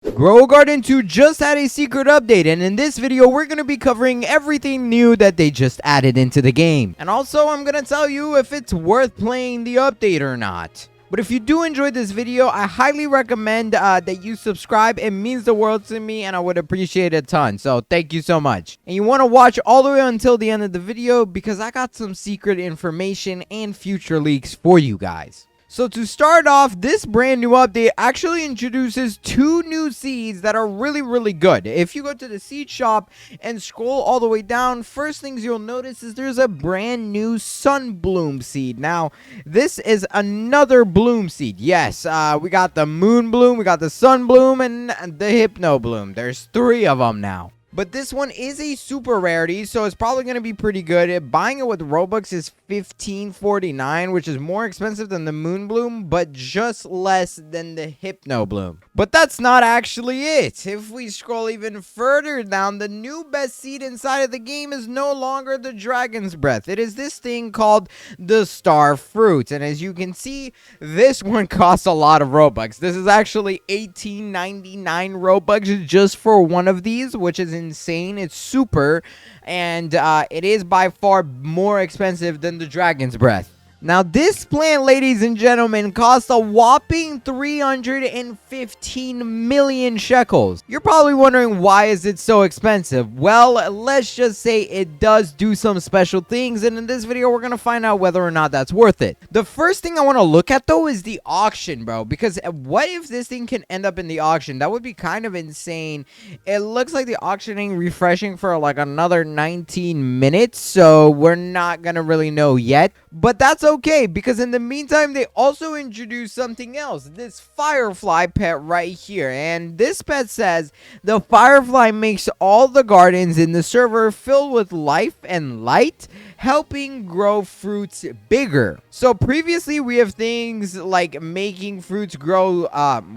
Grow Garden 2 just had a secret update, and in this video we're going to be covering everything new that they just added into the game. And also I'm going to tell you if it's worth playing the update or not. But if you do enjoy this video, I highly recommend that you subscribe. It means the world to me and I would appreciate it a ton. So thank you so much. And you want to watch all the way until the end of the video because I got some secret information and future leaks for you guys. So to start off, this brand new update actually introduces two new seeds that are really good. If you go to the seed shop and scroll all the way down, first things you'll notice is there's a brand new Sunbloom seed. Now, this is another bloom seed. Yes, we got the Moon Bloom, we got the Sunbloom, and the Hypno Bloom. There's three of them now. But this one is a super rarity, so it's probably going to be pretty good. Buying it with Robux is $15.49, which is more expensive than the Moon Bloom, but just less than the Hypno Bloom. But that's not actually it. If we scroll even further down, the new best seed inside of the game is no longer the Dragon's Breath. It is this thing called the Star Fruit. And as you can see, this one costs a lot of Robux. This is actually $18.99 Robux just for one of these, which is insane. It's super, and it is by far more expensive than the Dragon's Breath. Now, this plant, ladies and gentlemen, costs a whopping 315 million shekels. You're probably wondering, why is it so expensive? Well, let's just say it does do some special things, and in this video, we're going to find out whether or not that's worth it. The first thing I want to look at, though, is the auction, bro, because what if this thing can end up in the auction? That would be kind of insane. It looks like the auctioning refreshing for like another 19 minutes, so we're not going to really know yet, but that's okay, because in the meantime they also introduced something else, this firefly pet right here. And this pet says the firefly makes all the gardens in the server filled with life and light, helping grow fruits bigger. So previously we have things like making fruits grow.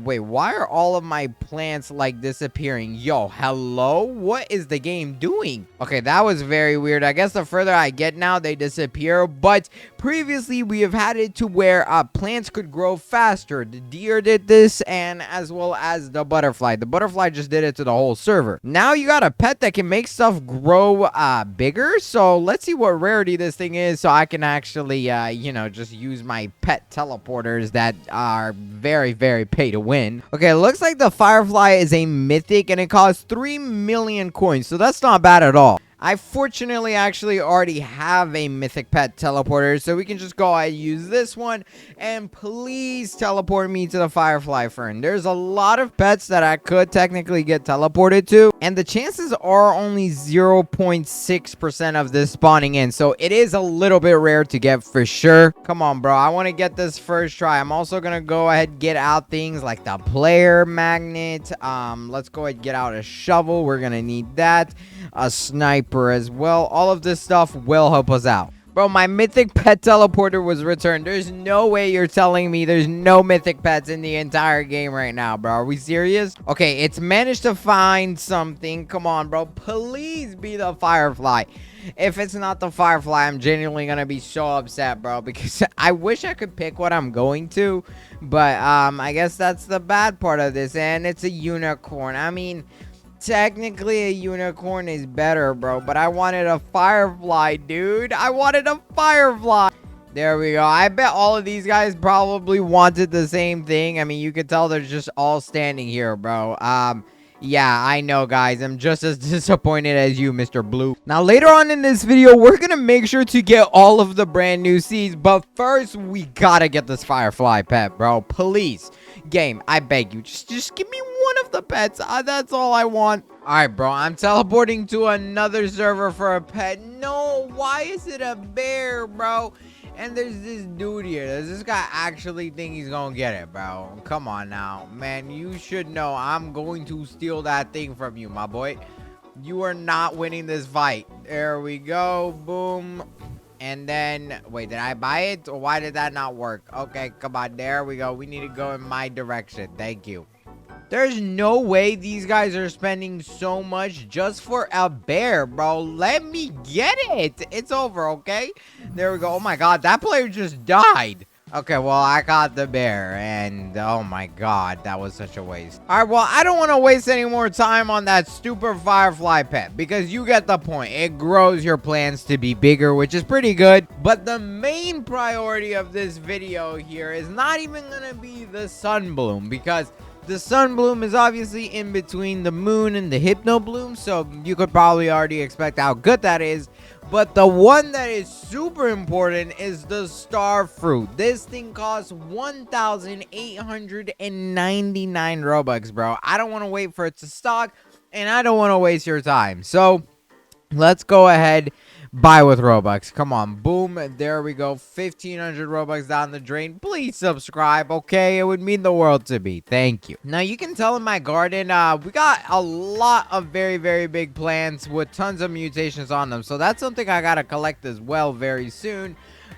Wait, why are all of my plants like disappearing? Yo, hello, what is the game doing? Okay, that was very weird. I guess the further I get now, they disappear. But previously we have had it to where plants could grow faster. The deer did this, and as well as the butterfly. The butterfly just did it to the whole server. Now you got a pet that can make stuff grow bigger. So let's see what rarity this thing is, so I can actually just use my pet teleporters that are very pay to win. Okay, it looks like the firefly is a mythic and it costs 3 million coins, so that's not bad at all. I fortunately actually already have a mythic pet teleporter, so we can just go ahead and use this one, and please teleport me to the firefly fern. There's a lot of pets that I could technically get teleported to, and the chances are only 0.6% of this spawning in, so it is a little bit rare to get for sure. Come on, bro, I want to get this first try. I'm also gonna go ahead and get out things like the player magnet. Let's go ahead and get out a shovel. We're gonna need that. A sniper as well. All of this stuff will help us out. Bro, my mythic pet teleporter was returned. There's no way you're telling me there's no mythic pets in the entire game right now, bro. Are we serious? Okay, it's managed to find something. Come on, bro. Please be the firefly. If it's not the firefly, I'm genuinely gonna be so upset, bro, because I wish I could pick what I'm going to, but I guess that's the bad part of this, and it's a unicorn. I mean, technically a unicorn is better, bro, but I wanted a firefly, dude. I wanted a firefly. There we go. I bet all of these guys probably wanted the same thing. I mean, you could tell they're just all standing here, bro. Yeah, I know, guys. I'm just as disappointed as you, Mr. Blue. Now, later on in this video, we're gonna make sure to get all of the brand new seeds, but first, we gotta get this firefly pet, bro. Please, game, I beg you, just give me one of the pets. That's all I want. All right, bro, I'm teleporting to another server for a pet. No, why is it a bear, bro? And there's this dude here. Does this guy actually think he's gonna get it, bro? Come on now, man. You should know I'm going to steal that thing from you, my boy. You are not winning this fight. There we go. Boom. And then, wait, did I buy it? Or why did that not work? Okay, come on. There we go. We need to go in my direction. Thank you. There's no way these guys are spending so much just for a bear, bro. Let me get it. It's over, okay? There we go. Oh, my God. That player just died. Okay, well, I caught the bear, and oh my god, that was such a waste. All right, well, I don't want to waste any more time on that stupid firefly pet, because you get the point. It grows your plants to be bigger, which is pretty good. But the main priority of this video here is not even going to be the sunbloom, because the sunbloom is obviously in between the moon and the hypno bloom, so you could probably already expect how good that is. But the one that is super important is the star fruit. This thing costs 1,899 Robux, bro. I don't want to wait for it to stock, and I don't want to waste your time. So let's go ahead, buy with Robux. Come on, boom, there we go. 1,500 Robux down the drain. Please subscribe, okay? It would mean the world to me. Thank you. Now, you can tell in my garden, we got a lot of very, very big plants with tons of mutations on them. So that's something I gotta collect as well very soon.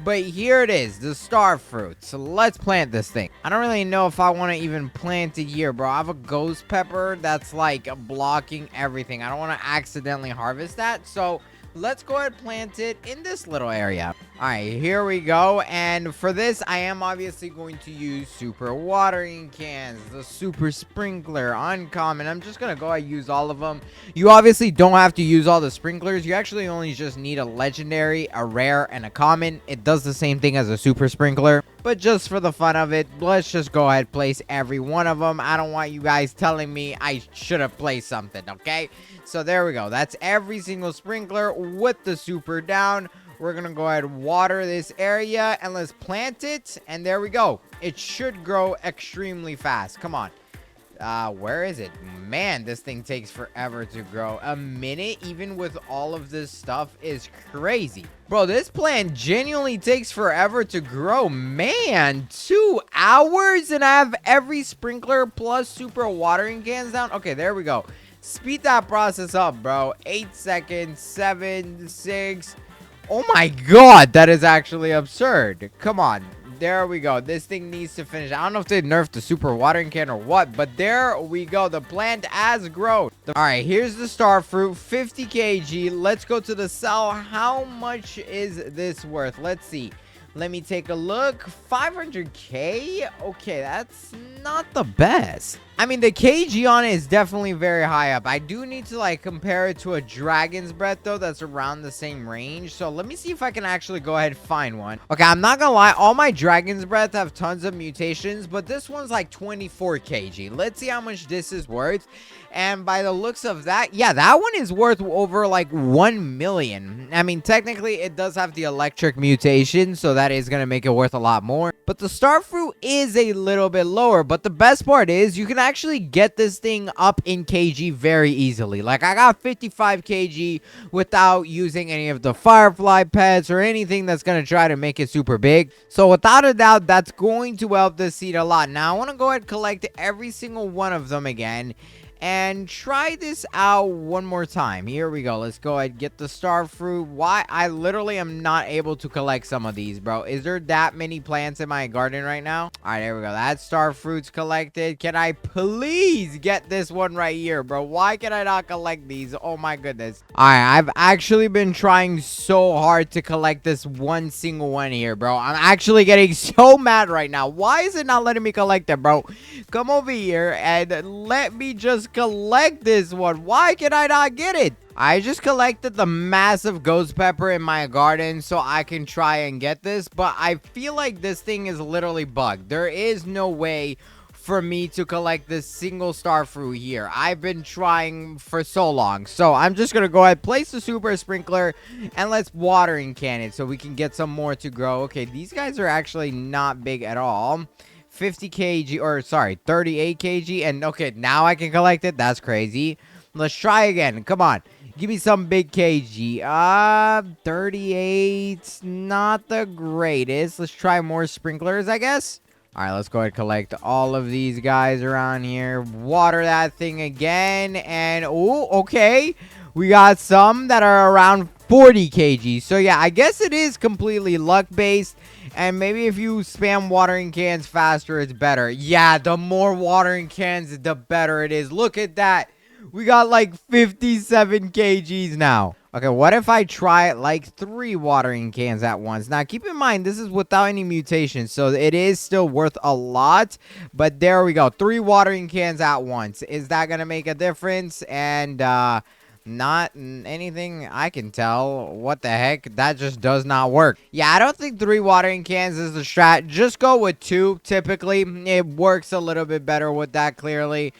But here it is, the star fruit. So let's plant this thing. I don't really know if I want to even plant it here, bro. I have a ghost pepper that's like blocking everything. I don't want to accidentally harvest that. So let's go ahead and plant it in this little area. All right, here we go. And for this, I am obviously going to use super watering cans, the super sprinkler, uncommon. I'm just going to go ahead and use all of them. You obviously don't have to use all the sprinklers. You actually only just need a legendary, a rare, and a common. It does the same thing as a super sprinkler. But just for the fun of it, let's just go ahead and place every one of them. I don't want you guys telling me I should have placed something, okay? So there we go. That's every single sprinkler with the super down. We're going to go ahead and water this area and let's plant it. And there we go. It should grow extremely fast. Come on. Where is it? Man, this thing takes forever to grow. A minute, even with all of this stuff, is crazy. Bro, this plant genuinely takes forever to grow. Man, 2 hours and I have every sprinkler plus super watering cans down. Okay, there we go. Speed that process up, bro. 8 seconds, 7, 6. Oh my god, that is actually absurd. Come on. There we go. This thing needs to finish. I don't know if they nerfed the super watering can or what, but there we go. The plant has grown. All right, here's the star fruit, 50 kg. Let's go to the sell. How much is this worth? Let's see. Let me take a look. 500k? Okay, that's not the best. I mean, the kg on it is definitely very high up. I do need to, like, compare it to a dragon's breath, though, that's around the same range. So let me see if I can actually go ahead and find one. Okay, I'm not gonna lie. All my dragon's breath have tons of mutations, but this one's like 24 kg. Let's see how much this is worth. And by the looks of that, yeah, that one is worth over like 1 million. I mean, technically, it does have the electric mutation, so that is going to make it worth a lot more. But the star fruit is a little bit lower. But the best part is you can actually get this thing up in kg very easily. Like, I got 55 kg without using any of the firefly pets or anything that's going to try to make it super big. So without a doubt, that's going to help this seed a lot. Now, I want to go ahead and collect every single one of them again and try this out one more time. Here we go. Let's go ahead and get the star fruit. Why? I literally am not able to collect some of these, bro. Is there that many plants in my garden right now? All right, there we go. That star fruit's collected. Can I please get this one right here, bro? Why can I not collect these? Oh my goodness. All right, I've actually been trying so hard to collect this one single one here, bro. I'm actually getting so mad right now. Why is it not letting me collect it, bro? Come over here and let me just collect this one. Why can I not get it? I just collected the massive ghost pepper in my garden so I can try and get this, but I feel like this thing is literally bugged. There is no way for me to collect this single star fruit here. I've been trying for so long. So I'm just gonna go ahead, place the super sprinkler, and let's watering can it so we can get some more to grow. Okay, these guys are actually not big at all. 50 kg, or sorry, 38 kg. And okay, now I can collect it. That's crazy. Let's try again. Come on. Give me some big kg. 38. Not the greatest. Let's try more sprinklers, I guess. All right, let's go ahead and collect all of these guys around here. Water that thing again. And, oh, okay. We got some that are around 40 kg. So, yeah, I guess it is completely luck-based. And maybe if you spam watering cans faster, it's better. Yeah, the more watering cans, the better it is. Look at that. We got like 57 kgs now. Okay, what if I try like 3 watering cans at once? Now, keep in mind, this is without any mutations, so it is still worth a lot. But there we go. 3 watering cans at once. Is that going to make a difference? And, not anything I can tell. What the heck? That just does not work. Yeah, I don't think 3 watering cans is the strat. Just go with 2, typically. It works a little bit better with that, clearly.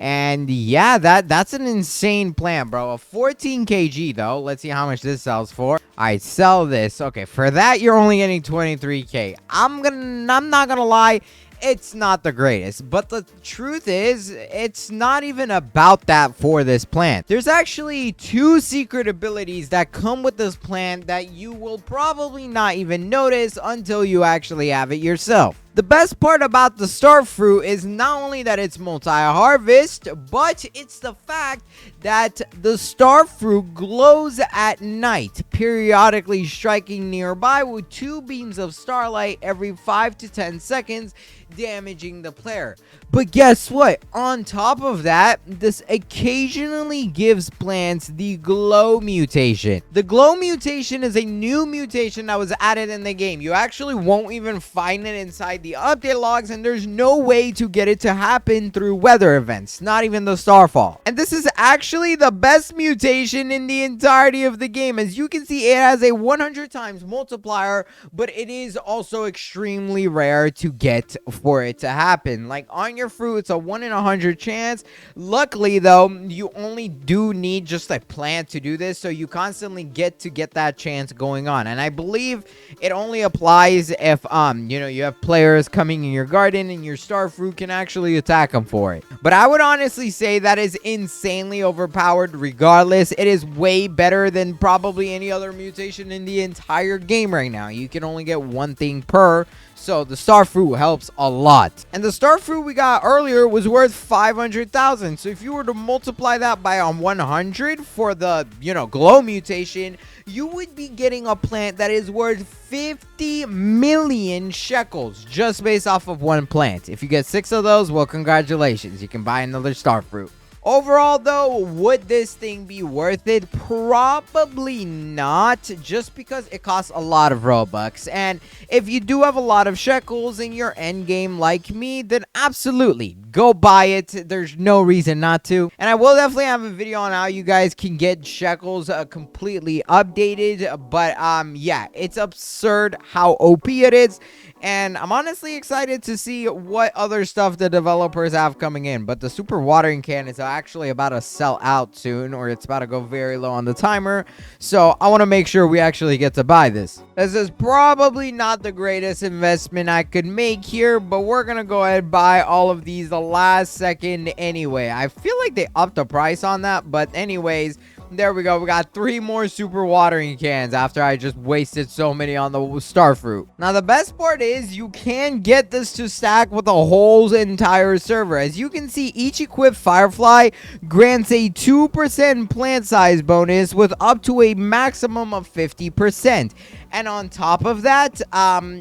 And yeah, that's an insane plan, bro. A 14 kg though. Let's see how much this sells for. All right, sell this. Okay, for that you're only getting 23k. I'm not gonna lie, it's not the greatest, but the truth is it's not even about that for this plan. There's actually 2 secret abilities that come with this plan that you will probably not even notice until you actually have it yourself. The best part about the star fruit is not only that it's multi-harvest, but it's the fact that the star fruit glows at night, periodically striking nearby with 2 beams of starlight every 5 to 10 seconds, damaging the player. But guess what? On top of that, this occasionally gives plants the glow mutation. The glow mutation is a new mutation that was added in the game. You actually won't even find it inside the update logs, and there's no way to get it to happen through weather events, not even the starfall. And this is actually the best mutation in the entirety of the game. As you can see, it has a 100 times multiplier, but it is also extremely rare to get for it to happen. Like on your fruit, it's a 1 in 100 chance. Luckily though, you only do need just a plant to do this, so you constantly get that chance going on. And I believe it only applies if you have players coming in your garden and your star fruit can actually attack them for it. But I would honestly say that is insanely overpowered regardless. It is way better than probably any other mutation in the entire game right now. You can only get 1 thing per, so the star fruit helps a lot. And the star fruit we got earlier was worth 500,000. So if you were to multiply that by 100 for the, glow mutation, you would be getting a plant that is worth 50 million shekels just based off of 1 plant. If you get 6 of those, well, congratulations. You can buy another star fruit. Overall, though, would this thing be worth it? Probably not, just because it costs a lot of Robux. And if you do have a lot of shekels in your end game like me, then absolutely, go buy it. There's no reason not to. And I will definitely have a video on how you guys can get shekels completely updated. But, yeah, it's absurd how OP it is. And I'm honestly excited to see what other stuff the developers have coming in. But the super watering can is actually about to sell out soon, or it's about to go very low on the timer. So I want to make sure we actually get to buy this. This is probably not the greatest investment I could make here, but we're going to go ahead and buy all of these the last second anyway. I feel like they upped the price on that, but anyways, there we go. We got 3 more super watering cans after I just wasted so many on the star fruit. Now, the best part is you can get this to stack with the whole entire server. As you can see, each equipped firefly grants a 2% plant size bonus with up to a maximum of 50%. And on top of that,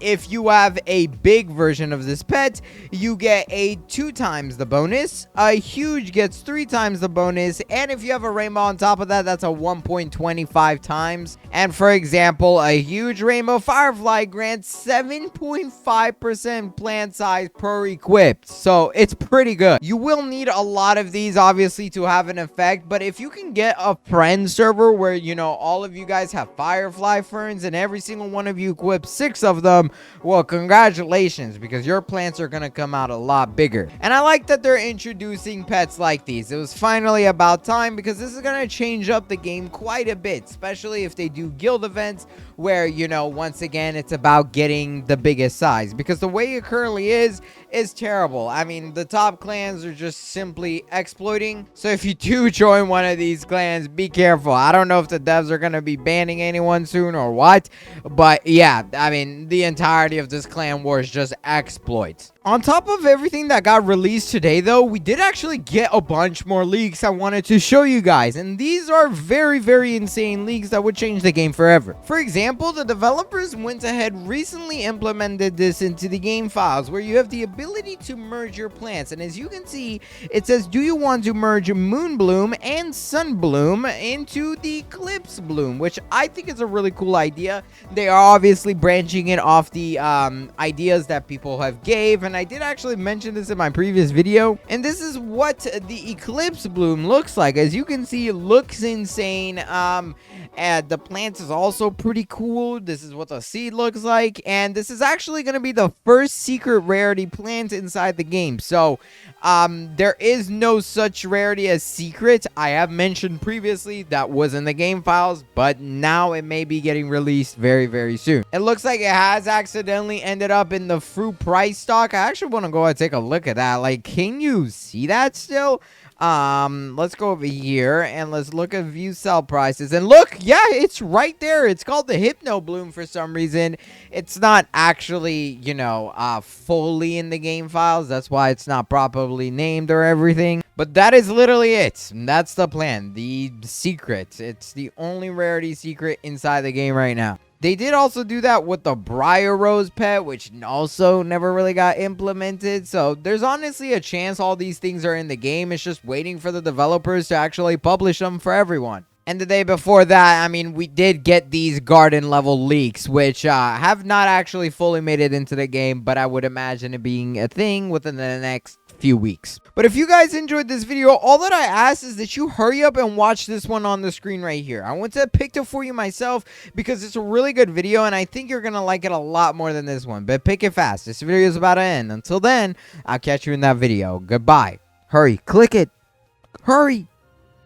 if you have a big version of this pet, you get a 2 times the bonus. A huge gets 3 times the bonus. And if you have a rainbow on top of that, that's a 1.25 times. And for example, a huge rainbow firefly grants 7.5% plant size per equipped. So it's pretty good. You will need a lot of these, obviously, to have an effect. But if you can get a friend server where, all of you guys have firefly ferns and every single one of you equips 6 of them, well, congratulations, because your plants are gonna come out a lot bigger. And I like that they're introducing pets like these. It was finally about time, because this is gonna change up the game quite a bit, especially if they do guild events where, once again, it's about getting the biggest size, because the way it currently is terrible. I mean, the top clans are just simply exploiting. So if you do join one of these clans, be careful. I don't know if the devs are going to be banning anyone soon or what, but yeah, I mean, the entirety of this clan war is just exploits. On top of everything that got released today, though, we did actually get a bunch more leaks I wanted to show you guys. And these are very, very insane leaks that would change the game forever. For example, the developers went ahead recently implemented this into the game files where you have the ability to merge your plants. And as you can see, it says, do you want to merge Moon Bloom and Sun Bloom into the Eclipse Bloom, which I think is a really cool idea. They are obviously branching it off the ideas that people have gave, and I did actually mention this in my previous video, and this is what the Eclipse Bloom looks like. As you can see, it looks insane. And the plant is also pretty cool. This is what the seed looks like, and this is actually going to be the first secret rarity plant inside the game. So there is no such rarity as secret. I have mentioned previously that was in the game files, but now it may be getting released very, very soon. It looks like it has accidentally ended up in the fruit price stock. I actually want to go and take a look at that. Like, can you see that still? Let's go over here and let's look at view sell prices, and look, yeah, it's right there. It's called the Hypno Bloom for some reason. It's not actually, you know, fully in the game files. That's why it's not properly named or everything. But that is literally it. That's the plan. The secret. It's the only rarity secret inside the game right now. They did also do that with the Briar Rose pet, which also never really got implemented. So there's honestly a chance all these things are in the game. It's just waiting for the developers to actually publish them for everyone. And the day before that, I mean, we did get these garden level leaks, which have not actually fully made it into the game, but I would imagine it being a thing within the next few weeks. But if you guys enjoyed this video, all that I ask is that you hurry up and watch this one on the screen right here. I went to pick it for you myself because it's a really good video, and I think you're gonna like it a lot more than this one. But pick it fast. This video is about to end. Until then, I'll catch you in that video. Goodbye. Hurry, click it. Hurry.